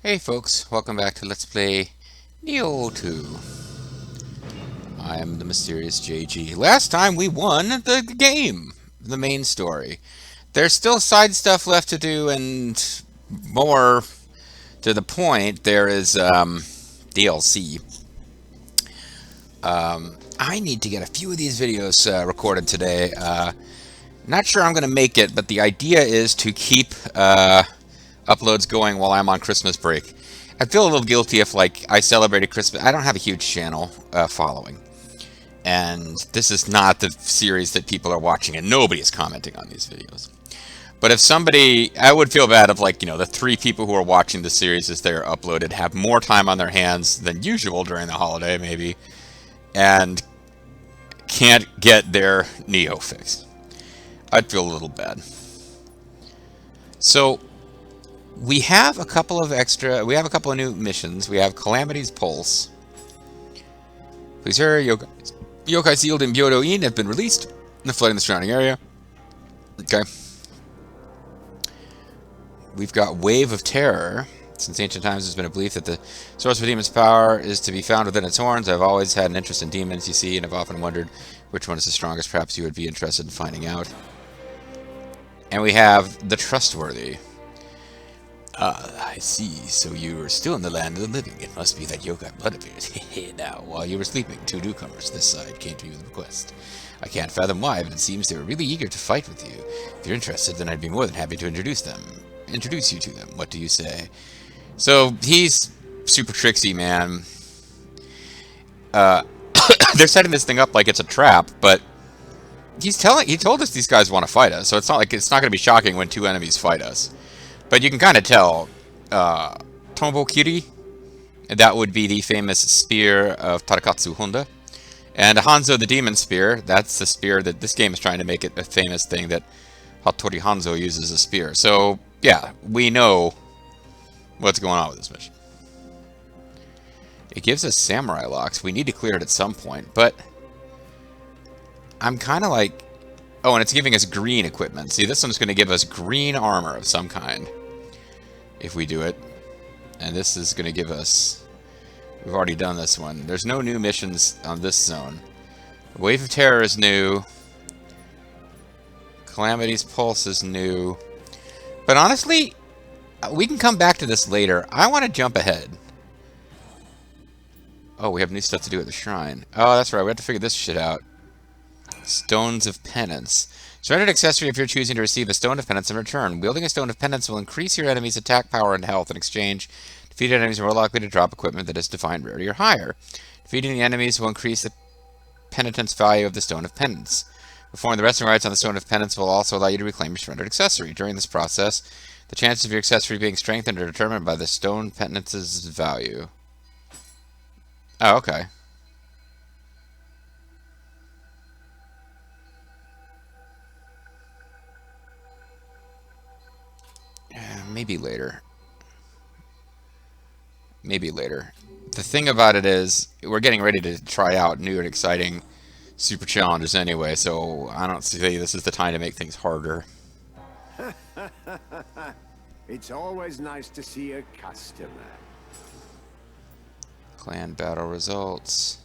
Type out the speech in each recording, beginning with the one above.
Hey folks, welcome back to Let's Play Nioh 2. I am the mysterious JG. Last time we won the game, the main story. There's still side stuff left to do, and more to the point, there is DLC. I need to get a few of these videos recorded today. Not sure I'm going to make it, but the idea is to keep uploads going while I'm on Christmas break. I feel a little guilty if, like, I celebrated Christmas. I don't have a huge channel following, and this is not the series that people are watching, and nobody is commenting on these videos. But if somebody, I would feel bad if, like, the 3 people who are watching the series as they're uploaded have more time on their hands than usual during the holiday, maybe, and can't get their Nioh fix. I'd feel a little bad. So, we have a couple of new missions. We have Calamity's Pulse. Please hurry, yokai sealed in Byodo-in have been released. They're flooding the surrounding area. Okay. We've got Wave of Terror. Since ancient times, there's been a belief that the source of a demon's power is to be found within its horns. I've always had an interest in demons, you see, and have often wondered which one is the strongest. Perhaps you would be interested in finding out. And we have the Trustworthy. I see. So you are still in the land of the living. It must be that yokai blood of yours. Now, while you were sleeping, 2 newcomers this side came to me with a request. I can't fathom why, but it seems they were really eager to fight with you. If you're interested, then I'd be more than happy to introduce you to them. What do you say? So, he's super tricksy, man. They're setting this thing up like it's a trap, but he told us these guys want to fight us, so it's not going to be shocking when 2 enemies fight us. But you can kind of tell, Tombo Kiri, that would be the famous spear of Tarakatsu Honda. And Hanzo the Demon Spear, that's the spear that this game is trying to make it a famous thing that Hattori Hanzo uses a spear. So, yeah, we know what's going on with this mission. It gives us samurai locks. We need to clear it at some point, but I'm kind of like... Oh, and it's giving us green equipment. See, this one's going to give us green armor of some kind if we do it. And this is going to give us... We've already done this one. There's no new missions on this zone. Wave of Terror is new. Calamity's Pulse is new. But honestly, we can come back to this later. I want to jump ahead. Oh, we have new stuff to do at the shrine. Oh, that's right. We have to figure this shit out. Stones of Penance. Surrender an accessory if you're choosing to receive a Stone of Penance in return. Wielding a Stone of Penance will increase your enemy's attack power and health. In exchange, defeated enemies are more likely to drop equipment that is defined rarity or higher. Defeating the enemies will increase the penitence value of the Stone of Penance. Performing the resting rites on the Stone of Penance will also allow you to reclaim your surrendered accessory. During this process, the chances of your accessory being strengthened are determined by the Stone Penance's value. Oh, okay. Maybe later. Maybe later. The thing about it is, we're getting ready to try out new and exciting super challenges anyway, so I don't see this is the time to make things harder. It's always nice to see a customer. Clan battle results.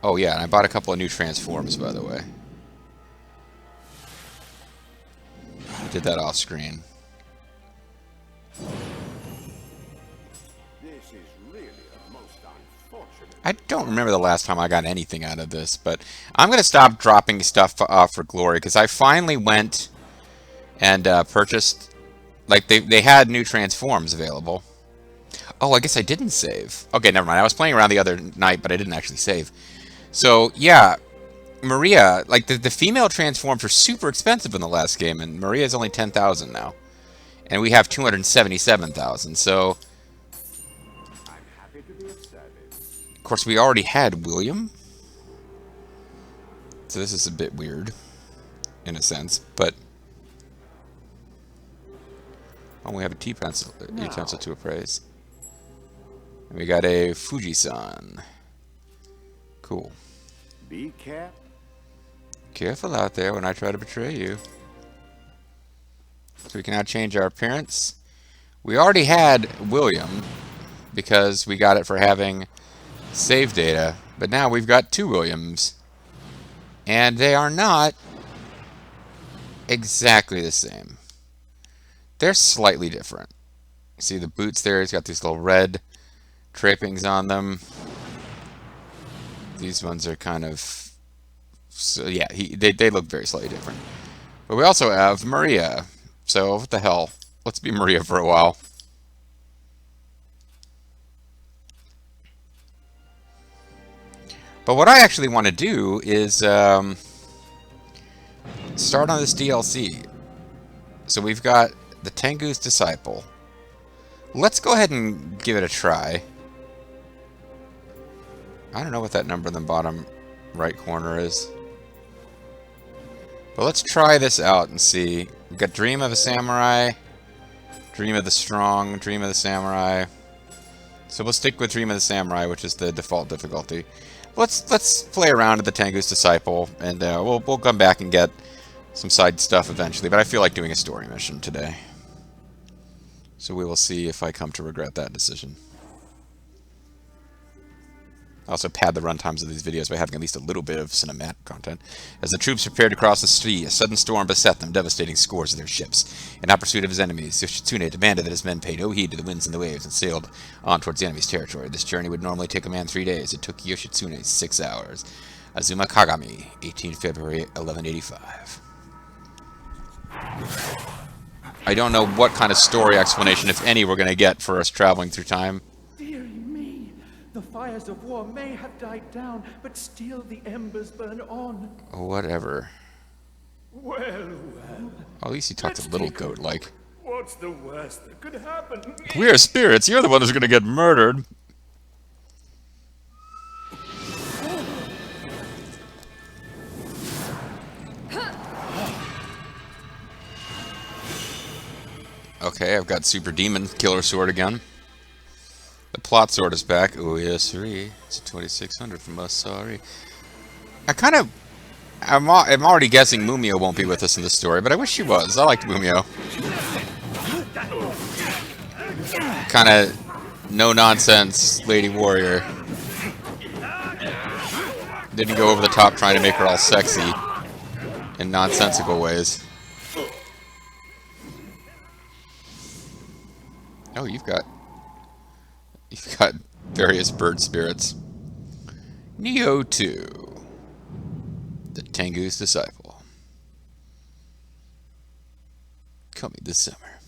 Oh yeah, and I bought a couple of new transforms, by the way. I did that off screen. This is really a most unfortunate. I don't remember the last time I got anything out of this, but I'm going to stop dropping stuff off for glory, because I finally went and purchased, like, they had new transforms available. Oh, I guess I didn't save. Okay, never mind. I was playing around the other night, but I didn't actually save. So, yeah, Maria, like, the female transforms are super expensive in the last game, and Maria's only 10,000 now. And we have 277,000, so... I'm happy to be of service. Of course, we already had William. So this is a bit weird, in a sense, but... Oh, we have a utensil to appraise. And we got a Fuji-san. Cool. Be careful. Careful out there when I try to betray you. So we can now change our appearance. We already had William because we got it for having save data, but now we've got 2 Williams. And they are not exactly the same. They're slightly different. See the boots there, he's got these little red trappings on them. These ones are kind of... So yeah, they look very slightly different. But we also have Maria. So what the hell? Let's be Maria for a while. But what I actually want to do is start on this DLC. So we've got the Tengu's Disciple. Let's go ahead and give it a try. I don't know what that number in the bottom right corner is. But let's try this out and see. We've got Dream of a Samurai, Dream of the Strong, Dream of the Samurai. So we'll stick with Dream of the Samurai, which is the default difficulty. Let's play around at the Tengu's Disciple, and we'll come back and get some side stuff eventually. But I feel like doing a story mission today. So we will see if I come to regret that decision. I also pad the runtimes of these videos by having at least a little bit of cinematic content. As the troops prepared to cross the sea, a sudden storm beset them, devastating scores of their ships. In hot pursuit of his enemies, Yoshitsune demanded that his men pay no heed to the winds and the waves and sailed on towards the enemy's territory. This journey would normally take a man 3 days. It took Yoshitsune 6 hours. Azuma Kagami, 18 February 1185. I don't know what kind of story explanation, if any, we're going to get for us traveling through time. Dear me, the fires of war may have died down, but still the embers burn on. Whatever. Well, well. At least he talked a little goat-like. What's the worst that could happen? We are spirits. You're the one who's going to get murdered. Okay, I've got Super Demon Killer Sword again. The Plot Sword is back. Oh, yes, sir. It's a 2600 from us, sorry. I'm already guessing Mumyo won't be with us in the story, but I wish she was. I liked Mumyo. Kind of no-nonsense lady warrior. Didn't go over the top trying to make her all sexy in nonsensical ways. Oh, you've got various bird spirits. Nioh 2, the Tengu's Disciple. Coming this summer.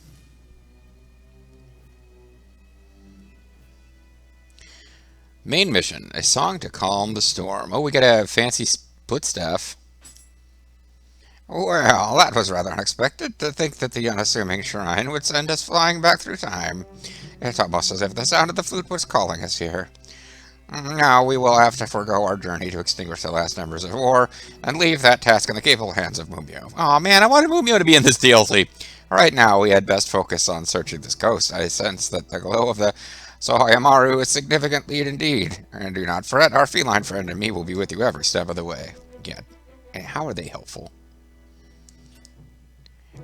Main mission, a song to calm the storm. Oh, we got a fancy split staff. Well, that was rather unexpected, to think that the unassuming shrine would send us flying back through time. It's almost as if the sound of the flute was calling us here. Now we will have to forego our journey to extinguish the last embers of war, and leave that task in the capable hands of Mumyo. Aw, man, I wanted Mumyo to be in this DLC. Right now, we had best focus on searching this coast. I sense that the glow of the Sohayamaru is significant lead indeed. And do not fret, our feline friend and me will be with you every step of the way. Yeah, and how are they helpful?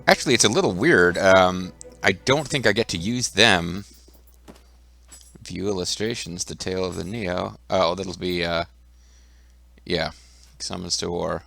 Actually, it's a little weird. I don't think I get to use them. View illustrations, the tale of the Nioh. Oh, that'll be, yeah, summons to war.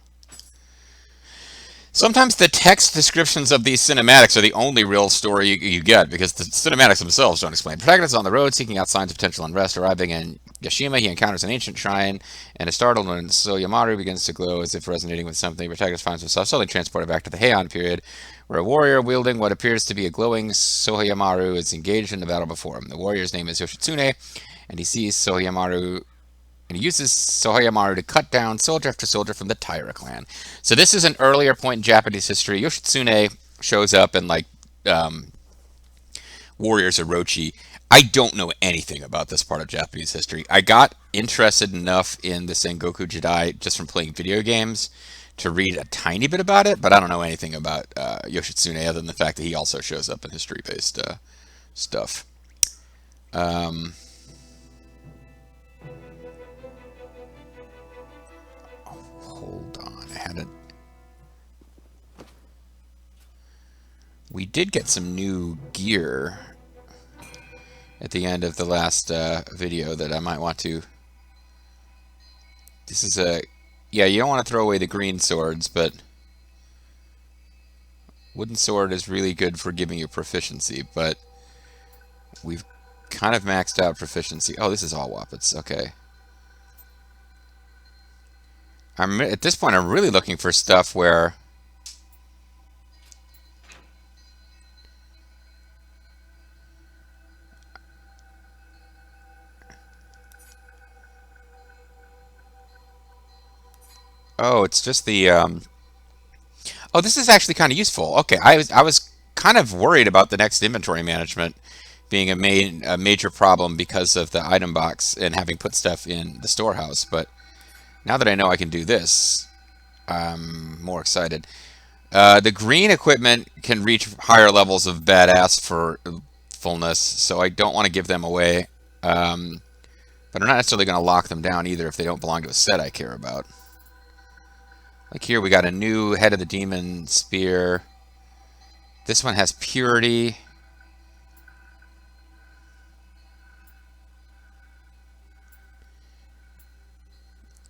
Sometimes the text descriptions of these cinematics are the only real story you get, because the cinematics themselves don't explain. Protagonist is on the road seeking out signs of potential unrest. Arriving in Yashima, he encounters an ancient shrine and is startled when Sohayamaru begins to glow as if resonating with something. Protagonist finds himself suddenly transported back to the Heian period, where a warrior wielding what appears to be a glowing Sohayamaru is engaged in the battle before him. The warrior's name is Yoshitsune, and he sees Sohayamaru, and he uses Sohayamaru to cut down soldier after soldier from the Taira clan. So this is an earlier point in Japanese history. Yoshitsune shows up in, like, Warriors Orochi. I don't know anything about this part of Japanese history. I got interested enough in the Sengoku Jidai just from playing video games to read a tiny bit about it, but I don't know anything about Yoshitsune other than the fact that he also shows up in history-based stuff. Hold on, I had it. We did get some new gear at the end of the last video that I might want to... This is a... Yeah, you don't want to throw away the green swords, but... Wooden sword is really good for giving you proficiency, but... We've kind of maxed out proficiency. Oh, this is all wappets. Okay. At this point, I'm really looking for stuff where... Oh, it's just the... Oh, this is actually kind of useful. Okay, I was kind of worried about the next inventory management being a major problem because of the item box and having put stuff in the storehouse, but now that I know I can do this, I'm more excited. The green equipment can reach higher levels of badass for fullness, so I don't want to give them away. But I'm not necessarily going to lock them down either if they don't belong to a set I care about. Like here we got a new Head of the Demon Spear. This one has Purity.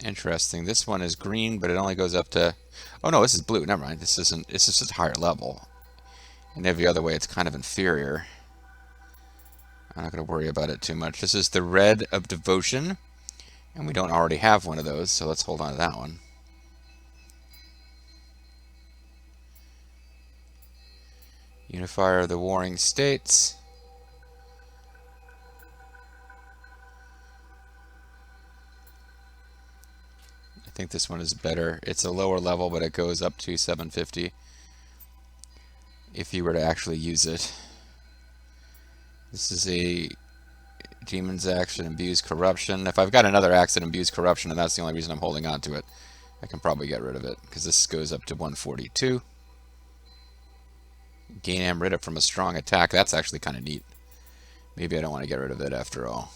Interesting. This one is green, but it only goes up to... Oh no, this is blue. Never mind. This isn't. This is just a higher level. And every other way, it's kind of inferior. I'm not going to worry about it too much. This is the Red of Devotion, and we don't already have one of those, so let's hold on to that one. Unifier of the Warring States. I think this one is better. It's a lower level, but it goes up to 750 if you were to actually use it. This is a Demon's Axe that imbues corruption. If I've got another axe that imbues corruption, and that's the only reason I'm holding on to it, I can probably get rid of it, because this goes up to 142. Gain Amrita from a strong attack. That's actually kind of neat. Maybe I don't want to get rid of it after all.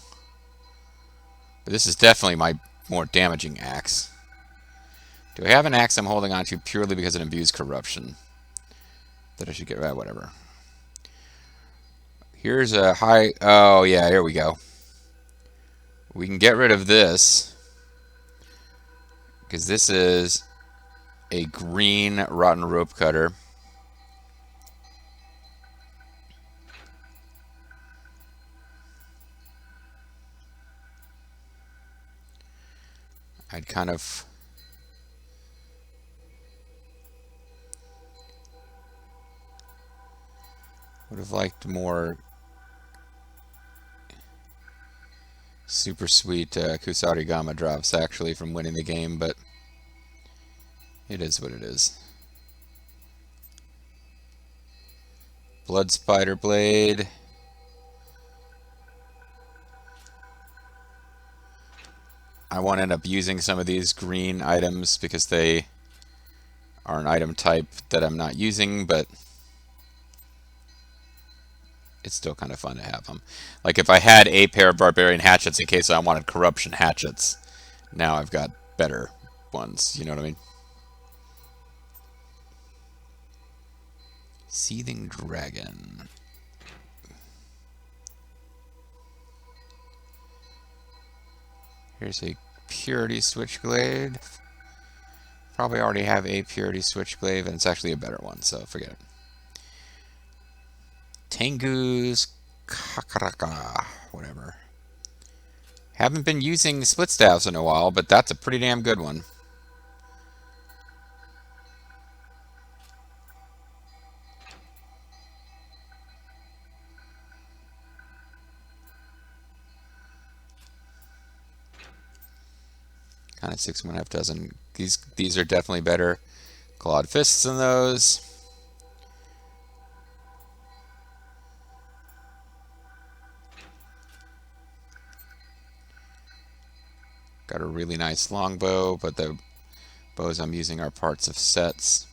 But this is definitely my more damaging axe. Do I have an axe I'm holding on to purely because it imbues corruption? That I should get rid of? Whatever. Here's a high... Oh, yeah, here we go. We can get rid of this, because this is a green Rotten Rope Cutter. I'd kind of... would have liked more super sweet Kusarigama drops actually from winning the game, but it is what it is. Blood Spider Blade. I want to end up using some of these green items because they are an item type that I'm not using, but it's still kind of fun to have them. Like if I had a pair of Barbarian Hatchets in case I wanted Corruption Hatchets, now I've got better ones, you know what I mean? Seething Dragon. Here's a Purity Switchblade. Probably already have a Purity Switchblade, and it's actually a better one, so forget it. Tengu's Kakaraka, whatever. Haven't been using split staffs in a while, but that's a pretty damn good one. Kind of 6.5 dozen. These are definitely better clawed fists than those. Got a really nice longbow, but the bows I'm using are parts of sets.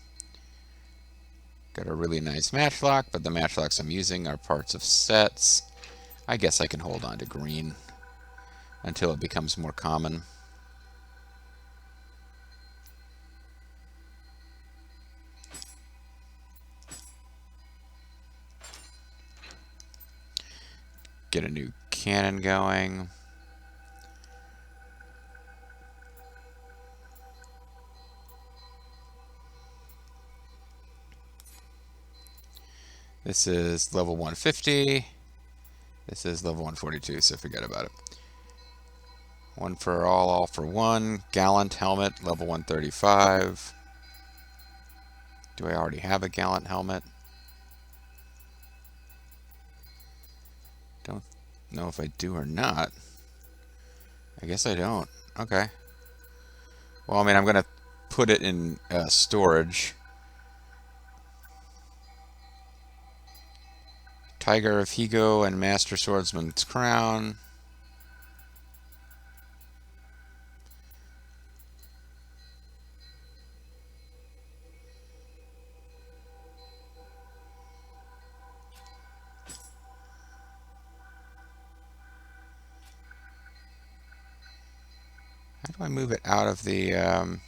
Got a really nice matchlock, but the matchlocks I'm using are parts of sets. I guess I can hold on to green until it becomes more common. get a new cannon going. This is level 150. This is level 142, so forget about it. One for all for one. Gallant helmet, level 135. Do I already have a gallant helmet? Don't know if I do or not. I guess I don't. Okay. Well, I mean, I'm going to put it in storage. Tiger of Higo and Master Swordsman's Crown. How do I move it out of the...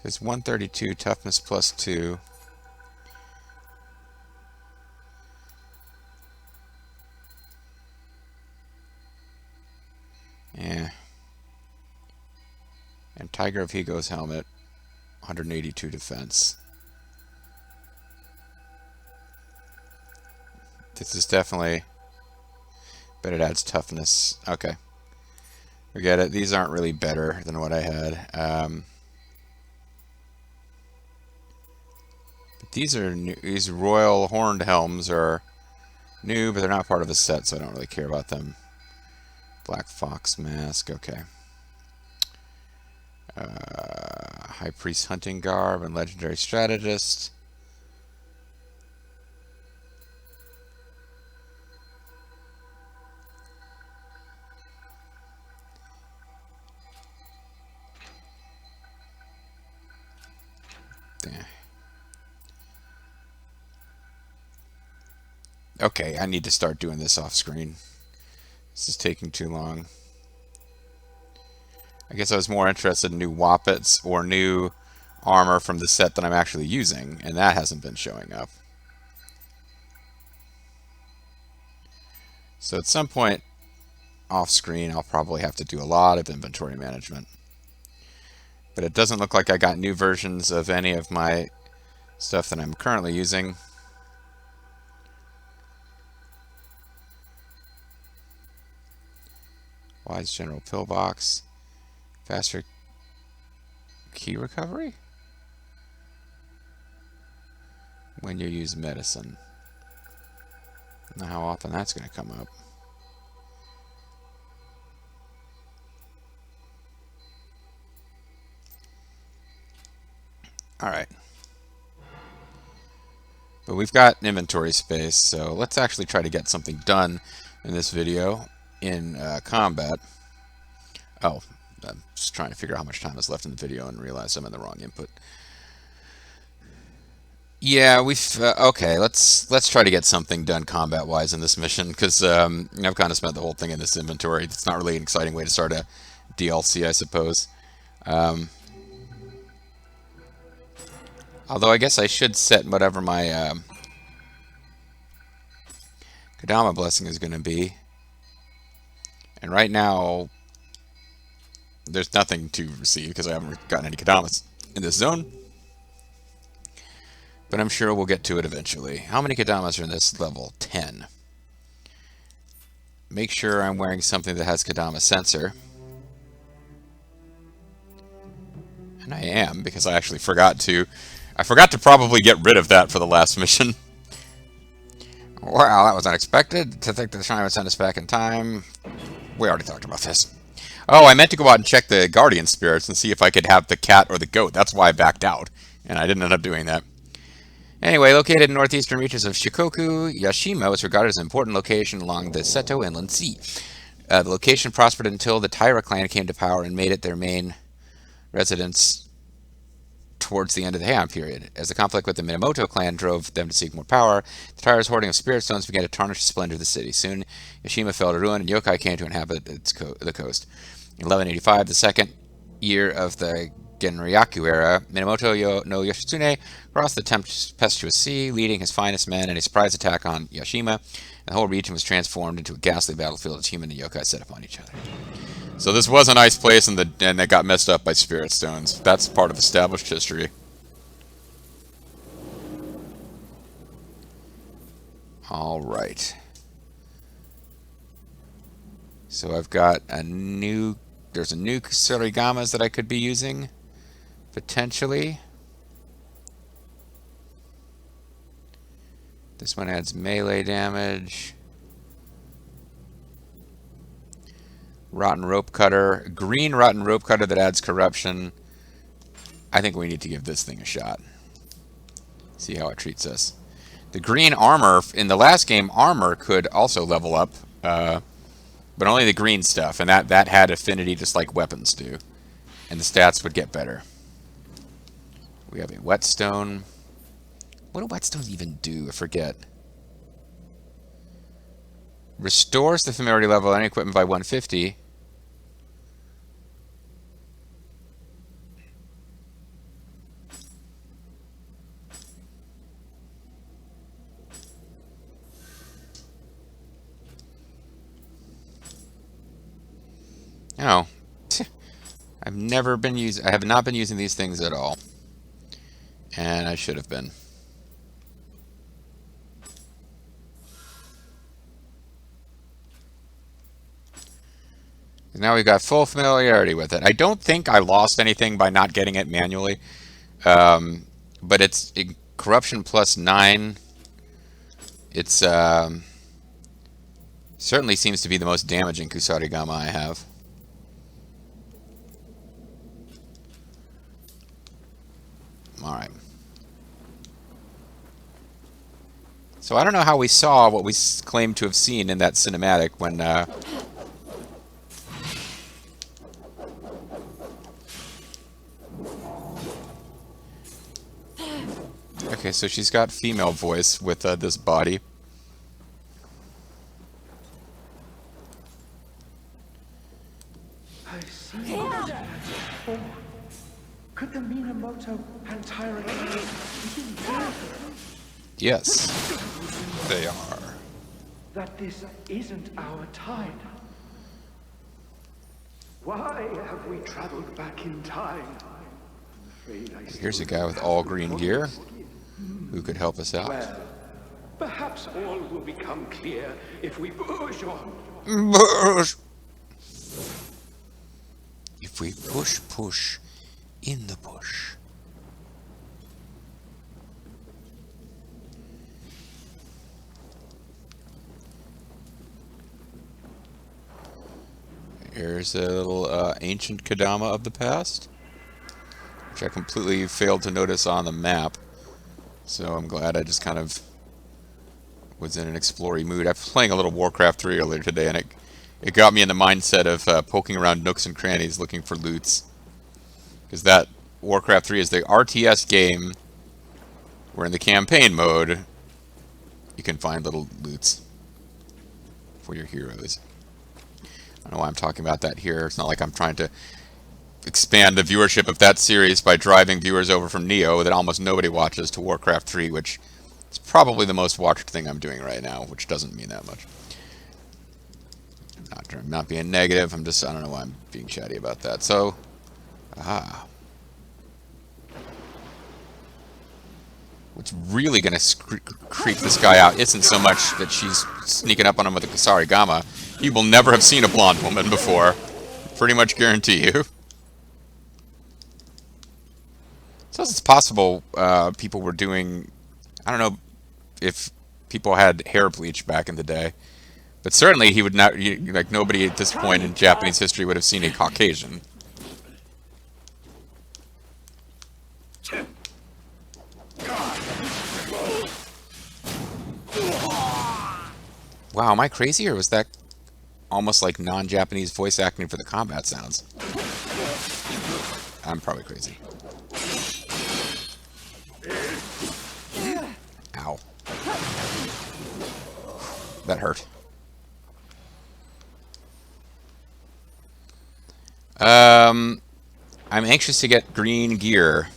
It's 132, toughness plus 2. Yeah. And Tiger of Higo's helmet, 182 defense. This is definitely... But it adds toughness. Okay. Forget it. These aren't really better than what I had. These are new. These royal horned helms are new, but they're not part of a set, so I don't really care about them. Black Fox mask, okay. High Priest hunting garb and legendary strategist. There. Okay, I need to start doing this off screen. This is taking too long. I guess I was more interested in new Wappets or new armor from the set that I'm actually using, and that hasn't been showing up. So at some point off screen, I'll probably have to do a lot of inventory management. But it doesn't look like I got new versions of any of my stuff that I'm currently using. Wise General Pillbox. Faster key recovery? When you use medicine. I don't know how often that's going to come up. Alright. But we've got inventory space, so let's actually try to get something done in this video in combat. Oh, I'm just trying to figure out how much time is left in the video and realize I'm in the wrong input. Yeah, we've okay. Let's try to get something done combat-wise in this mission, because I've kind of spent the whole thing in this inventory. It's not really an exciting way to start a DLC, I suppose. Although I guess I should set whatever my Kodama blessing is going to be. And right now, there's nothing to receive because I haven't gotten any Kodamas in this zone. But I'm sure we'll get to it eventually. How many Kodamas are in this level? 10. Make sure I'm wearing something that has Kodama sensor. And I am, because I actually forgot to... I forgot to probably get rid of that for the last mission. Wow, that was unexpected. To think that the Shine would send us back in time. We already talked about this. Oh, I meant to go out and check the guardian spirits and see if I could have the cat or the goat. That's why I backed out. And I didn't end up doing that. Anyway, located in northeastern reaches of Shikoku, Yashima was regarded as an important location along the Seto Inland Sea. The location prospered until the Taira clan came to power and made it their main residence towards the end of the Heian period. As the conflict with the Minamoto clan drove them to seek more power, the Taira's hoarding of spirit stones began to tarnish the splendor of the city. Soon, Yashima fell to ruin, and yokai came to inhabit the coast. In 1185, the second year of the Genryaku era, Minamoto no Yoshitsune crossed the tempestuous sea, leading his finest men in a surprise attack on Yashima, and the whole region was transformed into a ghastly battlefield as human and yokai set upon each other. So this was a nice place, and it got messed up by spirit stones. That's part of established history. All right. So I've got a new... There's a new Kusarigamas that I could be using, potentially. This one adds melee damage. Rotten Rope Cutter. Green Rotten Rope Cutter that adds corruption. I think we need to give this thing a shot. See how it treats us. The green armor, in the last game, armor could also level up. But only the green stuff, and that had affinity just like weapons do. And the stats would get better. We have a whetstone. What do whetstones even do? I forget. Restores the familiarity level of any equipment by 150. Oh, I have not been using these things at all, and I should have been. Now we've got full familiarity with it. I don't think I lost anything by not getting it manually, but it's corruption plus 9. It's certainly seems to be the most damaging Kusarigama I have. All right. So I don't know how we saw what we claimed to have seen in that cinematic when... Okay, so she's got female voice with this body. I see. Could the Minamoto and Tyrant Yes, they are. That this isn't our time? Why have we traveled back in time? Here's a guy with all green gear who could help us out. Well, perhaps all will become clear if we push on. If we push in the bush. Here's a little ancient Kadama of the past, which I completely failed to notice on the map. So I'm glad I just kind of was in an exploring mood. I was playing a little Warcraft 3 earlier today, and it got me in the mindset of poking around nooks and crannies looking for loots. Because that Warcraft 3 is the RTS game where in the campaign mode you can find little loots for your heroes. I don't know why I'm talking about that here. It's not like I'm trying to expand the viewership of that series by driving viewers over from Nioh that almost nobody watches to Warcraft 3, which is probably the most watched thing I'm doing right now, which doesn't mean that much. I'm not being negative. I don't know why I'm being chatty about that. So, what's really going to creep this guy out isn't so much that she's sneaking up on him with a Kusarigama. He will never have seen a blonde woman before. Pretty much guarantee you. So it's possible people were doing... I don't know if people had hair bleach back in the day. But certainly he would not... Like, nobody at this point in Japanese history would have seen a Caucasian. Wow, am I crazy, or was that almost like non-Japanese voice acting for the combat sounds? I'm probably crazy. Ow. That hurt. I'm anxious to get green gear.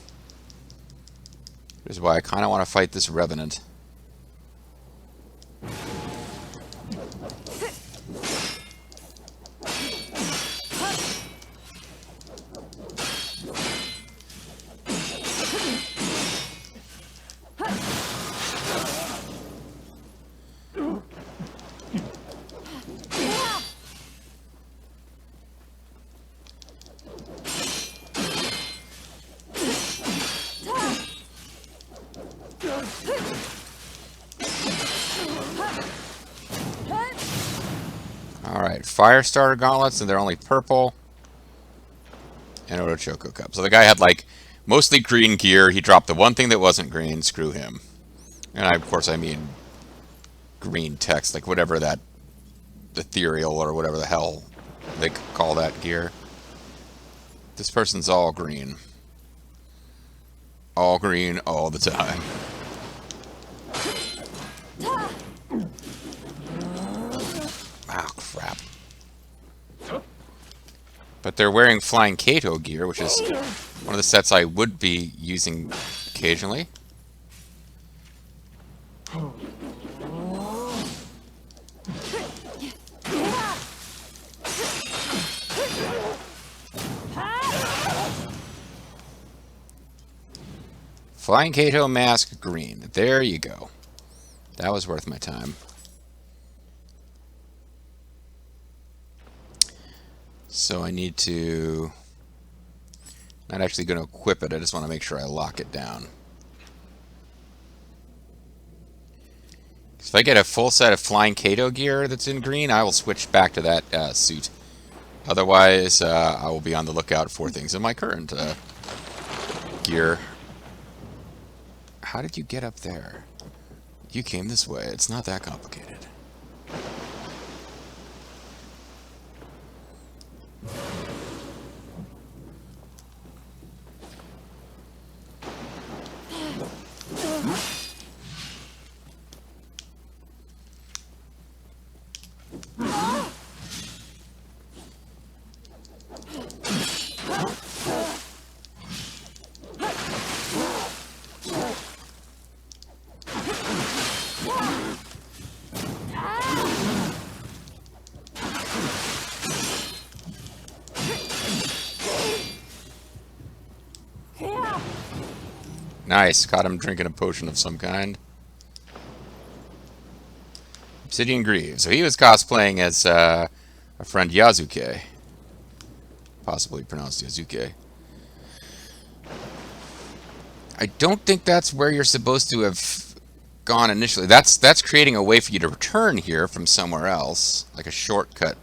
Which is why I kind of want to fight this Revenant. Alright, fire starter gauntlets, and they're only purple. And Orochoko cup. So the guy had, like, mostly green gear. He dropped the one thing that wasn't green. Screw him. And of course, I mean green text, like whatever that ethereal or whatever the hell they call that gear. This person's all green. All green all the time. Oh, crap. But they're wearing Flying Kato gear, which is one of the sets I would be using occasionally. Flying Kato mask green. There you go. That was worth my time. So I need to... Not actually going to equip it, I just want to make sure I lock it down. If I get a full set of Flying Kato gear that's in green, I will switch back to that suit. Otherwise, I will be on the lookout for things in my current gear. How did you get up there? You came this way. It's not that complicated. Nice, caught him drinking a potion of some kind. Obsidian Greaves. So he was cosplaying as a friend Yazuke. Possibly pronounced Yazuke. I don't think that's where you're supposed to have gone initially. That's creating a way for you to return here from somewhere else. Like a shortcut.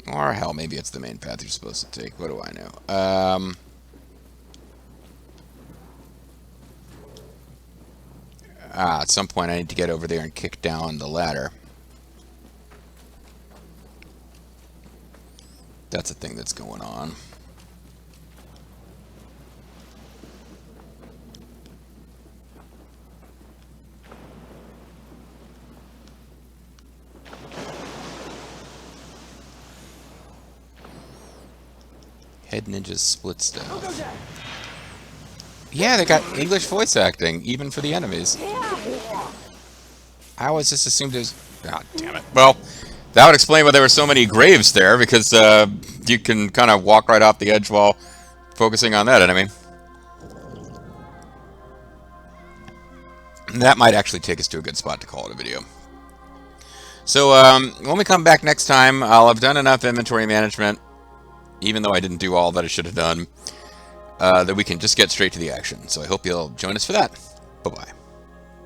Or hell, maybe it's the main path you're supposed to take. What do I know? At some point I need to get over there and kick down the ladder. That's a thing that's going on. Head Ninja's split staff. Yeah, they got English voice acting, even for the enemies. I always just assumed there's... God damn it. Well, that would explain why there were so many graves there, because you can kind of walk right off the edge while focusing on that enemy. And that might actually take us to a good spot to call it a video. So, when we come back next time, I'll have done enough inventory management, even though I didn't do all that I should have done, that we can just get straight to the action. So I hope you'll join us for that. Bye-bye.